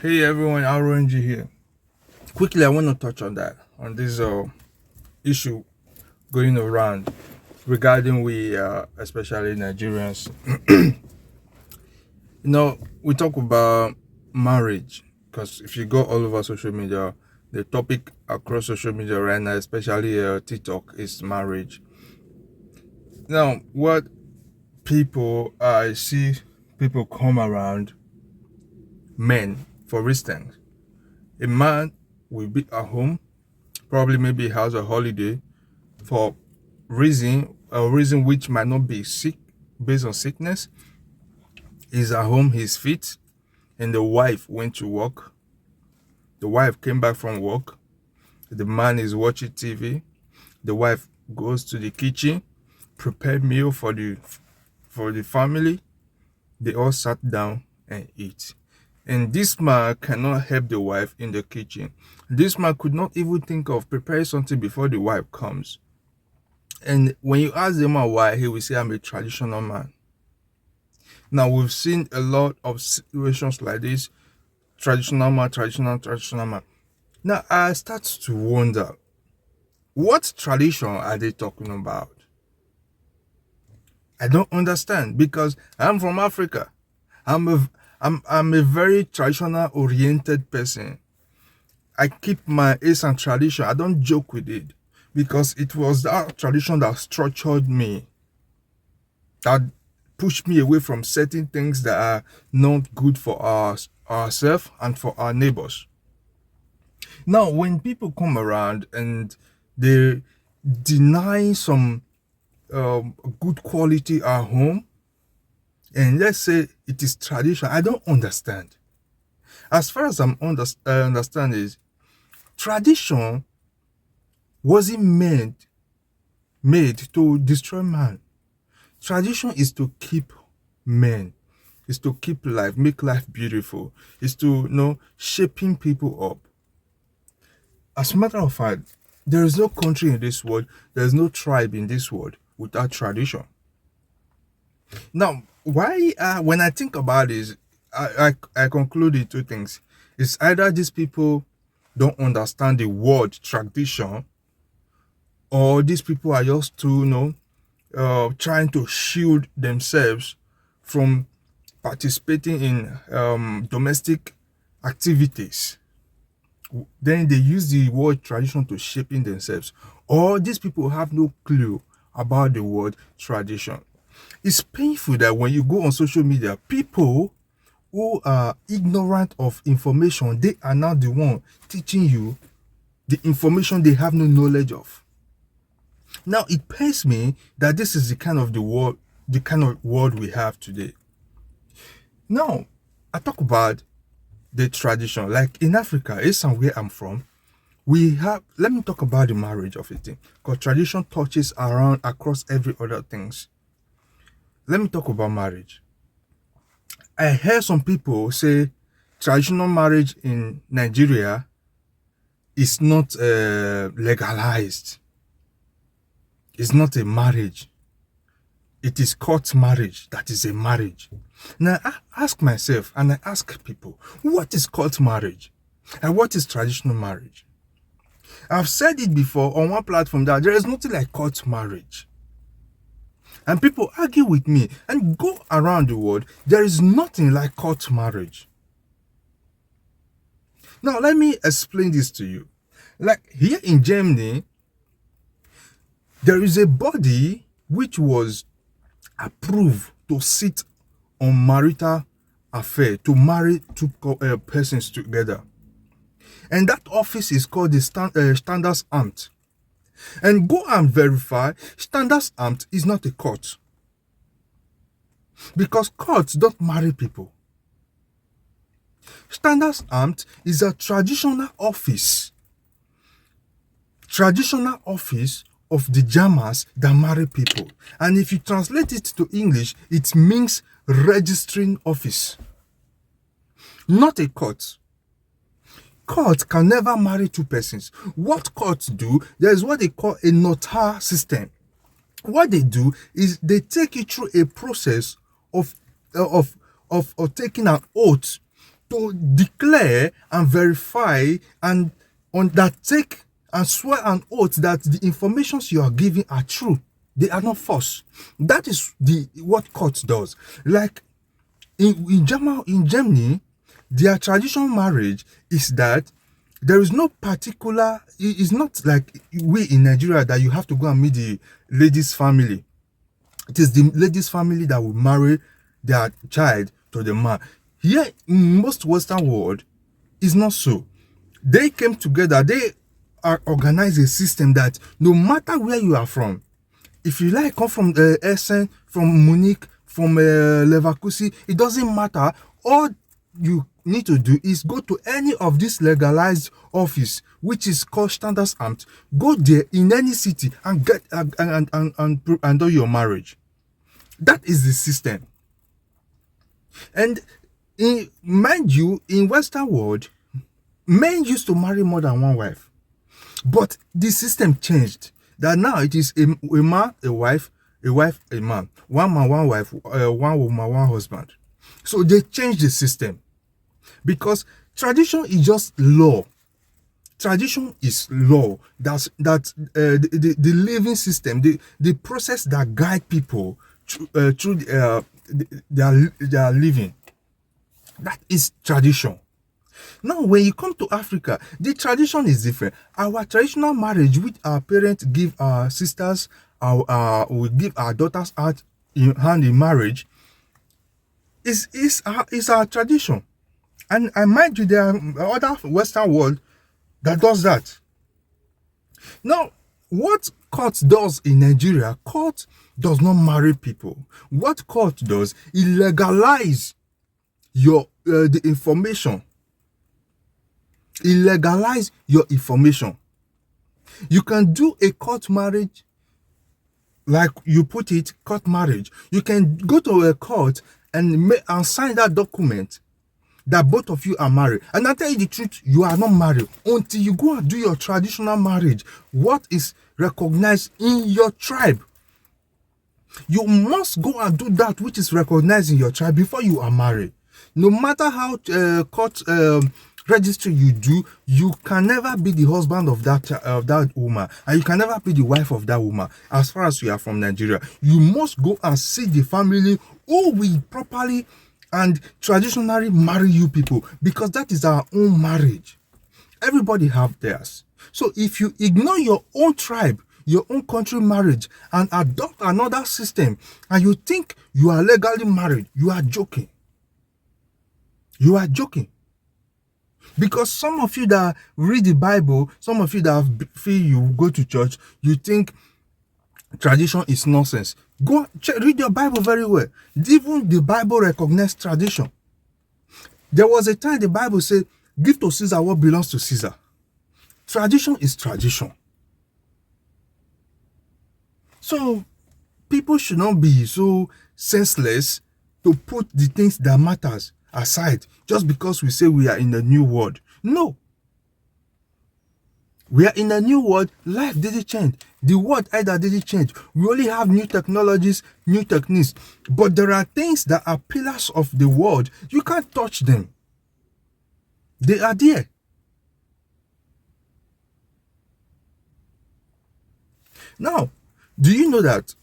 Hey everyone, RNG here. Quickly, I want to touch on this issue going around regarding especially Nigerians. We talk about marriage because if you go all over social media, the topic across social media right now, especially TikTok, is marriage. Now, what I see people come around men, for instance, a man will be at home, probably maybe he has a holiday for a reason which might not be sick, based on sickness. He's at home, he's fit, and the wife went to work. The wife came back from work. The man is watching TV. The wife goes to the kitchen, prepared meal for the family. They all sat down and eat. And this man cannot help the wife in the kitchen. This man could not even think of preparing something before the wife comes. And when you ask the man why, he will say, I'm a traditional man. Now, we've seen a lot of situations like this. Traditional man, traditional man. Now, I start to wonder, what tradition are they talking about? I don't understand, because I'm from Africa. I'm a very traditional oriented person. I keep my ace and tradition. I don't joke with it, because it was that tradition that structured me, that pushed me away from certain things that are not good for ourselves and for our neighbors. Now, when people come around and they deny some good quality at home, and let's say it is tradition, I don't understand. As far as I understand is, tradition wasn't made to destroy man. Tradition is to keep men, is to keep life, make life beautiful, is to shaping people up. As a matter of fact, there is no country in this world, there is no tribe in this world without tradition. Now, why when I think about this, I conclude in two things. It's either these people don't understand the word tradition, or these people are just too trying to shield themselves from participating in domestic activities. Then they use the word tradition to shaping themselves. Or these people have no clue about the word tradition. It's painful that when you go on social media, people who are ignorant of information, they are now the one teaching you the information they have no knowledge of. Now, it pains me that this is the kind of world we have today. Now, I talk about the tradition. Like in Africa, it's somewhere I'm from. Let me talk about the marriage of a thing, because tradition touches around across every other things. Let me talk about marriage. I hear some people say traditional marriage in Nigeria is not legalized. It's not a marriage. It is court marriage that is a marriage. Now, I ask myself and I ask people, what is court marriage and what is traditional marriage? I've said it before on one platform that there is nothing like court marriage. And people argue with me and go around the world. There is nothing like court marriage. Now, let me explain this to you. Like here in Germany, there is a body which was approved to sit on marital affair, to marry two persons together. And that office is called the Standesamt. And go and verify, Standesamt is not a court. Because courts don't marry people. Standesamt is a traditional office. Traditional office of the Germans that marry people. And if you translate it to English, it means registering office. Not a court. Courts can never marry two persons. What courts do, there is what they call a notar system. What they do is they take you through a process of taking an oath to declare and verify and undertake and swear an oath that the informations you are giving are true. They are not false. That is what court does. Like in Germany, their traditional marriage is that there is no particular. It's not like we in Nigeria that you have to go and meet the lady's family. It is the lady's family that will marry their child to the man. Here in most Western world, it's not so. They came together. They are organized a system that no matter where you are from, if you like come from Essen, from Munich, from Leverkusen, it doesn't matter. All you need to do is go to any of this legalized office, which is called Standesamt. Go there in any city and get and do your marriage. That is the system. And mind you, in Western world, men used to marry more than one wife, but the system changed. That now it is a man, a wife, a man, one man, one wife, one woman, one husband. So they changed the system because tradition is just law. Tradition is law. That's the living system, the process that guide people through their living. That is tradition. Now, when you come to Africa, the tradition is different. Our traditional marriage, which our parents give our sisters, we give our daughters out in hand in marriage, is our tradition. And I mind you, there are other Western world that does that. Now, what court does in Nigeria, court does not marry people. What court does, it legalize the information. Illegalize your information. You can do a court marriage, like you put it, court marriage. You can go to a court and sign that document that both of you are married. And I tell you the truth, you are not married until you go and do your traditional marriage. What is recognized in your tribe? You must go and do that which is recognized in your tribe before you are married. No matter how court registry you do, you can never be the husband of that woman, and you can never be the wife of that woman. As far as you are from Nigeria, you must go and see the family who will properly and traditionally marry you people, because that is our own marriage. Everybody have theirs. So if you ignore your own tribe, your own country marriage, and adopt another system, and you think you are legally married, you are joking. You are joking. Because some of you that read the Bible, some of you that feel you go to church, you think tradition is nonsense. Go read your Bible very well. Even the Bible recognizes tradition. There was a time the Bible said, give to Caesar what belongs to Caesar. Tradition is tradition. So people should not be so senseless to put the things that matters aside just because we say we are in the new world. No. We are in a new world. Life didn't change. The world either didn't change. We only have new technologies, new techniques. But there are things that are pillars of the world. You can't touch them. They are there. Now, do you know that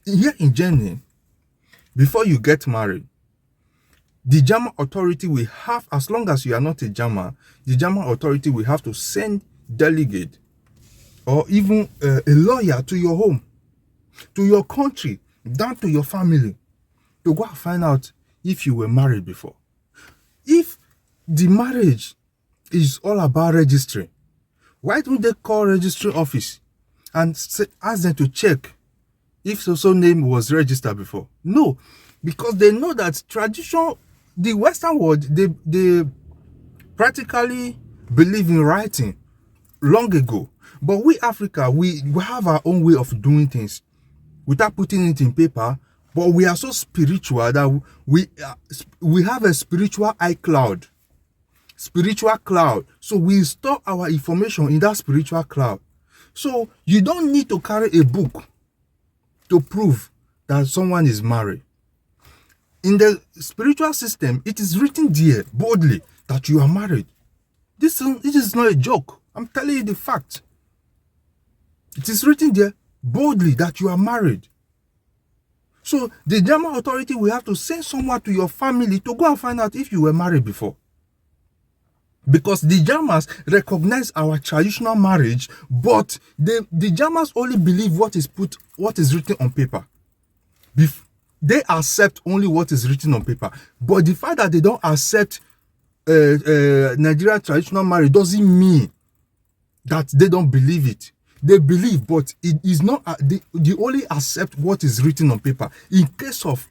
here in Germany, before you get married, the German authority will have, as long as you are not a German, the German authority will have to send delegate or even a lawyer to your home, to your country, down to your family, to go and find out if you were married before. If the marriage is all about registry, why don't they call registry office and ask them to check if so name was registered before? No, because they know that tradition, the Western world, they practically believe in writing long ago. But we Africa, we have our own way of doing things without putting it in paper. But we are so spiritual that we have a spiritual iCloud, spiritual cloud. So we store our information in that spiritual cloud. So you don't need to carry a book to prove that someone is married. In the spiritual system, it is written there boldly that you are married. This is not a joke. I'm telling you the fact. It is written there boldly that you are married. So the German authority will have to send someone to your family to go and find out if you were married before. Because the Germans recognize our traditional marriage, but the Germans only believe what is written on paper. They accept only what is written on paper. But the fact that they don't accept Nigerian traditional marriage doesn't mean that they don't believe it. They believe, but it is not. They only accept what is written on paper in case of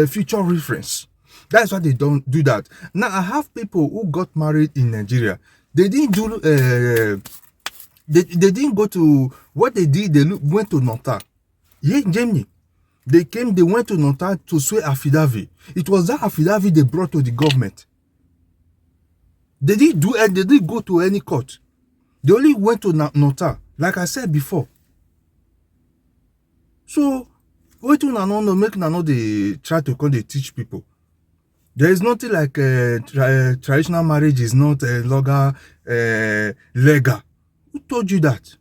future reference. That's why they don't do that. Now, I have people who got married in Nigeria. They didn't do. They didn't go to what they did. They went to Nota. Here in Germany, they went to Nota to swear affidavit. It was that affidavit they brought to the government. They didn't do, and they didn't go to any court. They only went to Nota, like I said before. So, what you know, make they try to come they teach people. There is nothing like traditional marriage is not legal. Who told you that?